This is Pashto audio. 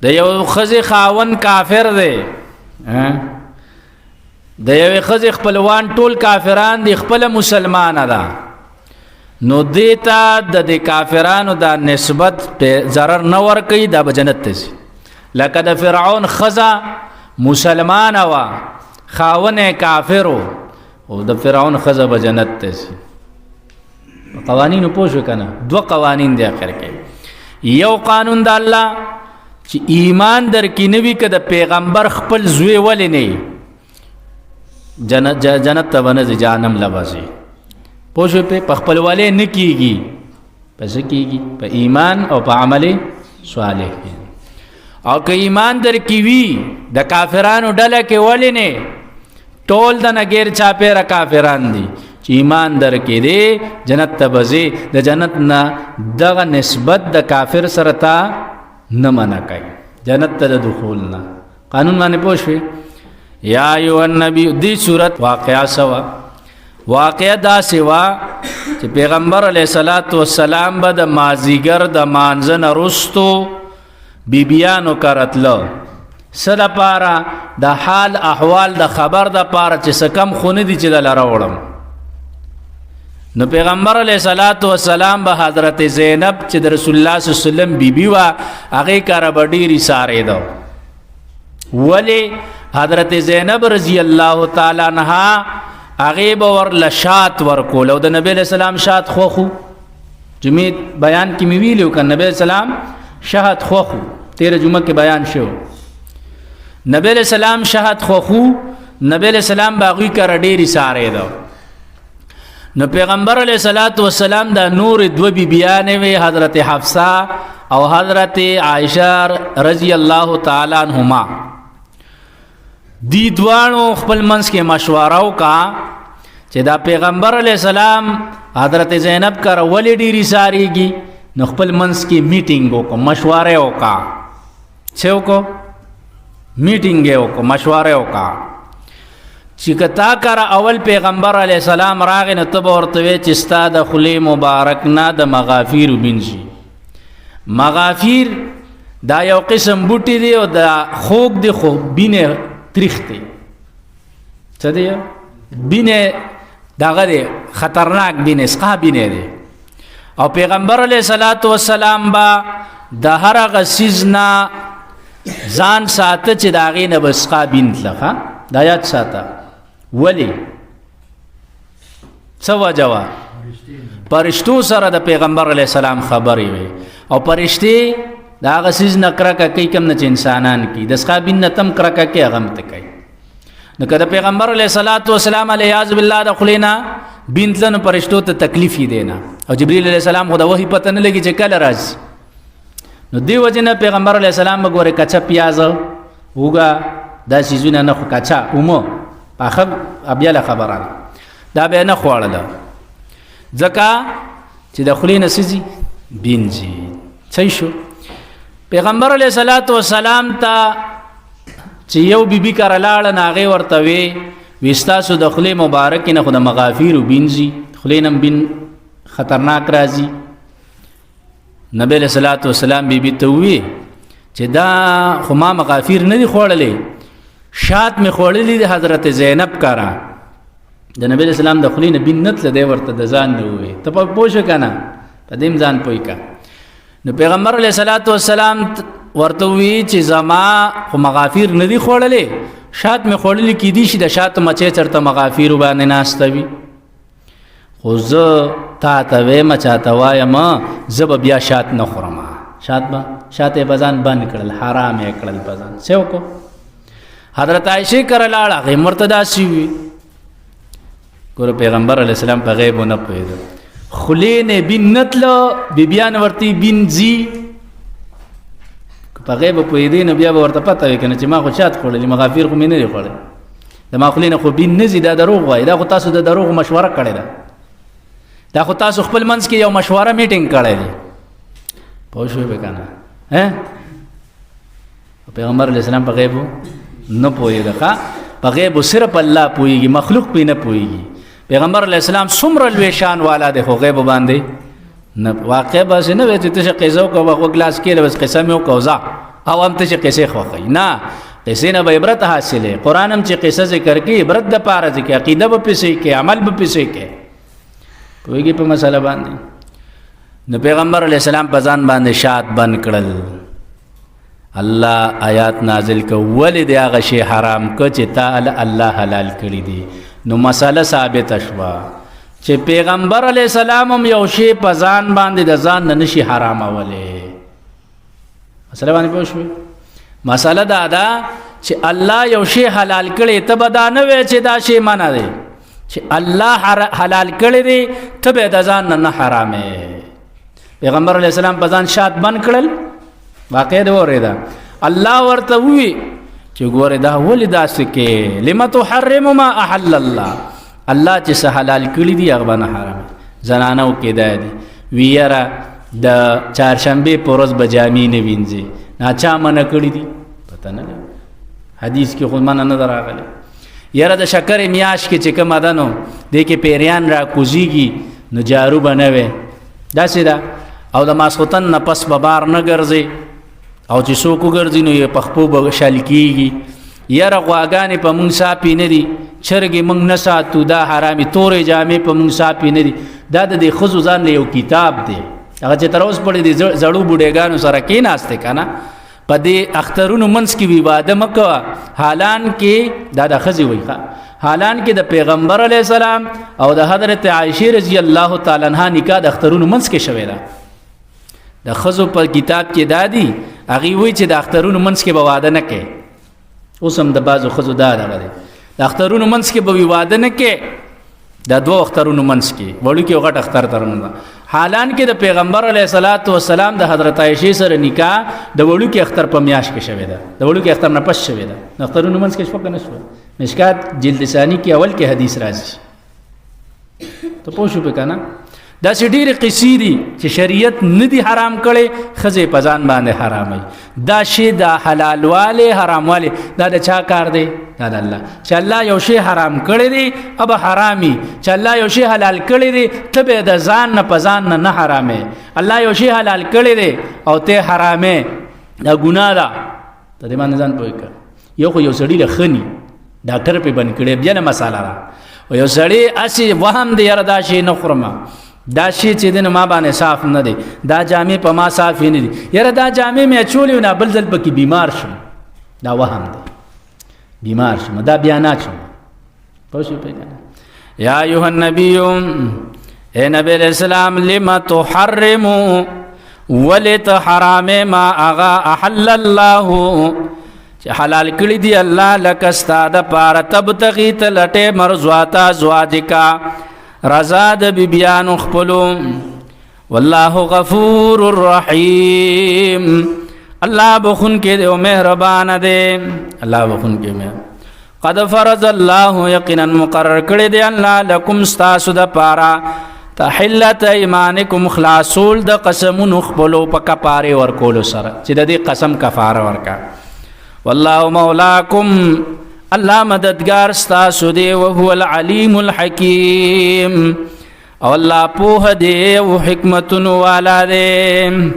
د یو خزي خاون کافر دی، د یو خزي خپلوان ټول کافران دي، خپل مسلمان ده، نو دیتا د کافرانو دا نسبت په ضرر نه ور کوي، دا به جنت ته شي. لکه د فرعون خزا مسلمان وا خاون کافرو، او د فرعون خزا به جنت ته شي. قوانینو پوښو کنه، دو قوانین دی اخر کې. یو قانون د الله چې ایمان در کې نوي که د پیغمبر خپل زوی ولې نه جنت ته ونه ځي، جهنم لباسي. پوښو په خپل والے نه کیږي، پس کیږي په ایمان او په عمل صالح. او که ایمان در کې وي د کافرانو ډله کې ولې نه، ټول د نګیر چاپیره کافران دي، چې ایمان در کې دی جنت ته بځي. د جنت نه دغه نسبت د کافر سره تا نه منع کوي، جنت ته د دخول نه قانون باندې پوښوي. یا ایها النبی دی صورت واقعا سوا، واقعا دا سوا چې پیغمبر علیه الصلاۃ والسلام به د مازیګر د مانځه نه رستو بیبیانو کرتلو سره پاره د حال احوال د خبر د پاره چې سکم خونه دي چې د لراوړم. نو پیغمبر علیه الصلاۃ والسلام به حضرت زینب چې د رسول الله صلی الله علیه وسلم بیبي وا هغه کار بډيري ساره دو، ولی حضرت زینب رضی الله تعالی عنها هغه به ور لشات ور کول، او د نبی علیہ السلام شات خوخو جمعې بیان کې می ویلو ک نبی علیہ السلام شهادت خوخو 13 جمعه کې بیان شو. نبی علیہ السلام شهادت خوخو، نبی علیہ السلام باغوی کر ډیری ساره دو. نو پیغمبر علیہ الصلوۃ والسلام دا نور دو بیبیانې وی، حضرت حفصه او حضرت عائشہ رضی الله تعالی عنہما. دی دوانو خپل منځ کې مشوره وکا چې دا پیغمبر علیہ السلام حضرت زینب کر ولې ډیری ساریږي. نو خپل منځ کې میټینګ وکړو، مشوره وکا، څه وکړو میټینګ وکړو، مشوره وکا چې کتا کر اول پیغمبر علیہ السلام راغی نو تب ورته چې ستا د خلی مبارک نه د مغافیر وبنشي. مغافیر دا یو قسم بوټي دی او دا خوګ دی، خو بینه تریختی څه دی، بینه دغه دی خطرناک بینه، سقا بینه دی. او پیغمبر علیہ الصلوۃ والسلام با د هر غسیزنا ځان ساته چې داغې نه بسقا بینت لخوا د آیات ساته. ولی څه وجوه؟ پرشتو سره د پیغمبر علیہ السلام خبرې وي، او پرشتي دا هغه سیز نه کرکه کوي کوم نه چې انسانان کوي، د سقا بین نه تم کرکه کوي هغه هم ته کوي. نو که د پیغمبر علیہ الصلوۃ والسلام علیاذ بالله د خلینا بینت لنو پرشتو ته تکلیف یې دینا، او جبرئیل علیہ السلام خو د وحی پته نه لګي چې کله راځي. نو دی وجنه پیغمبر علیہ السلام وګوره کچا پیاز وګا دا سيزونه نه خو کچا اومو اخر ابياله خبرانه دا به نه خوړل، ځکه چې د خلینو سيزي بینځي. صحیح شو. پیغمبر علیہ الصلوۃ والسلام ته چې یو بیبي کار لاړ ناغه ورته وستاسو د خلی مبارک نه خو د مغافیر وبینځي، خلینم بین خطرناک راځي. نبی علیہ الصلوۃ والسلام بیبي ته وی چې دا خو ما مغافیر نه دی خوړلې، شات می خوړلې د حضرت زینب کرا. د نبی علیہ السلام د خلینو بینت له دی ورته د ځان نه وی، ته په پوښ کنه په دې ځان پوي کا. نو پیغمبر علیہ الصلوۃ والسلام ورته وی چې زما خو مغافیر نه دی خوړلې، شات می خوړلې کې دي چې د شات مچې چرته مغافیر باندې ناستوي. خو زه تا ته وایم چاته وایم زه به بیا شات نه خورم. شات بزان بند کړل، حرام یې کړل بزان. څه وکړو؟ حضرت عائشہ کر لاړه غي مرتدا سی وی. ګور پیغمبر علیہ السلام په غیب نه پوهیدو، خلینه بنت له بیبیان ورتی بنزي په غیب پوهیدې نو بیا ورته پته وي کنه چې ما خو شات خوړلې، مغافیر خو مې نه خوړل، د ما خلینه خو بن نزي دا دروغ وای. دا خو تاسو د دروغ مشوره کړې ده، دا خو تاسو خپل منځ کې یو مشوره میټینګ کړی دی. پوه شوې به کنه پیغمبر علیہ السلام په غیب نه پوهیږي، په غیب صرف الله پوهیږي، مخلوق پې نه پوهیږي. پیغمبر علیہ السلام څومره لوی شان والا دی، خو غیب باندې نه واقع بس نه وي چې ته قصه کو په ګلاس کې بس قسم یو کوزا او هم ته چې قصې خوښوي. نه، قصې نه به عبرت حاصلې. قرآن هم چې قصه ذکر کوي عبرت د پاره ذکر، عقیده به پسې کې، عمل به پسې کې. پوهېږي په مسله باندې؟ نو پیغمبر علیه السلام په ځان باندې شات بند کړل. الله آیات نازل کو ولې د هغه شی حرام کو چې تعالی الله حلال کړی دی. نو مسله ثابت شوه چې پیغمبر علیه السلام هم یو شی په ځان باندې د ځان نه نشي حرامولی. مسله باندې پوه شوې؟ مسله دا ده چې الله یو شی حلال کړی، ته به دا نه وایې چې دا شی منع دی. چې الله حلال کړی دی ته به د ځان نه حرامې. پیغمبر علیه السلام په ځان شات بند کړل. واقع دی اورېده. الله ورته ووي چې ګوره دا ولې داسې کې، لم تحرم ما احل الله. الله چې څه حلال کړي دي هغه به نه حراموي. زنانو کې دا دي وي یاره د چهارشنبې په ورځ به جامې نه وینځي، چا منع کړي دي؟ پته نه لري. حدیث کې خو منع نه ده راغلی. یاره د شکرې میاشت کې چې کومه ده نو دې کې پیریان را کوزیږي نو جارو به نه وي، داسې ده. او د ماسخوتن نه پس به بار نه ګرځي، او چې څوک وګرځي نو یې په خپو به شل کېږي. یاره غواګانې په مونږ صافې نه دي، چرګې مونږ نه ساتو، دا حرامي. تورې جامې په مونږ صافې نه دي. دا د دې ښځو ځان له یو کتاب دی، هغه چې تر اوس پورې د زړو بوډېګانو سره کېناستې که نه، په دې اخترونو منځ کې وي واده مه کوه. حالان کې دا د ښځې وایي، حالان کې د پیغمبر علیه السلام او د حضرت عایشې رضی الله تعالی عنها نکاح د اخترونو منځ کې شوې ده. د ښځو په کتاب کې دا دي، هغې وایي چې د اخترونو منځ کې به واده نه کوي. اوس هم د بعضو ښځو دا دغه دی، د اخترونو منځ کې به وي واده نه کوي، د دوه اخترونو منځ کې وړوکي او غټ اختر ترمنځ. حالان کې د پیغمبر علیه السلام د حضرت عایشې سره نکاح د وړوکي اختر په میاشت کې شوې ده، د وړوکي اختر نه پس شوې ده. د اخترونو منځ کې شوه که نه شوه؟ مشکات جلد ثانی کې اول کې حدیث راځي. ته پوه شو پې که نه؟ داسې ډېرې قصې دي چې شریعت نه دي حرام کړی، ښځې په ځان باندې حراموي. دا شی د حلالوالی حراموالی دا د چا کار دی؟ دا د الله. چې الله یو شی حرام کړی دی اب حرامي، چې الله یو شی حلال کړی دی ته به د ځان نه په ځان نه حرامې. الله یو شی حلال کړی دی او ته حرامې، دا ګناه ده. ته دې باندې ځان پوه کړه. یو خو یو سړي له ښه ني ډاکټر پې بند کړی، بیا نه مساله ده. او یو سړی هسې وهم دی یاره دا شی نه خورم، دا شی چې دی نو ما باندې صاف نه دی، دا جامې په ما صافې نه دي، یاره دا جامې مې اچولې و نه بل ځل پکې بیمار شم، دا وهم دی، بیمار شم، دا بیا نه اچوم. پوه شوې پوه کنه؟ یا ایها النبی، اے نبی علیہ السلام، لم تحرموا، ولې ته حرامې ما هغه احل الله چې حلال کړي دی الله لکه ستا دپاره، تبتغي ته لټې مرضات ازواجکا، رضا د بیبیانو خپلو. والله غفور رحیم، الله بخون کې دی او مهربان دی. الله بخون کې مهربان. قد فرض الله، یقینا مقرر کړی دی الله لکم ستاسو دپاره، تحلت ایمانکم، خلاصول د قسمونو خپلو په کفارې ورکولو سره، چې د دې قسم کفاره ورکا. والله مولاکم، الله مددگار ستاسو دی، وهو العلیم الحکیم، او الله پوه دی او حکمتونو والا دی.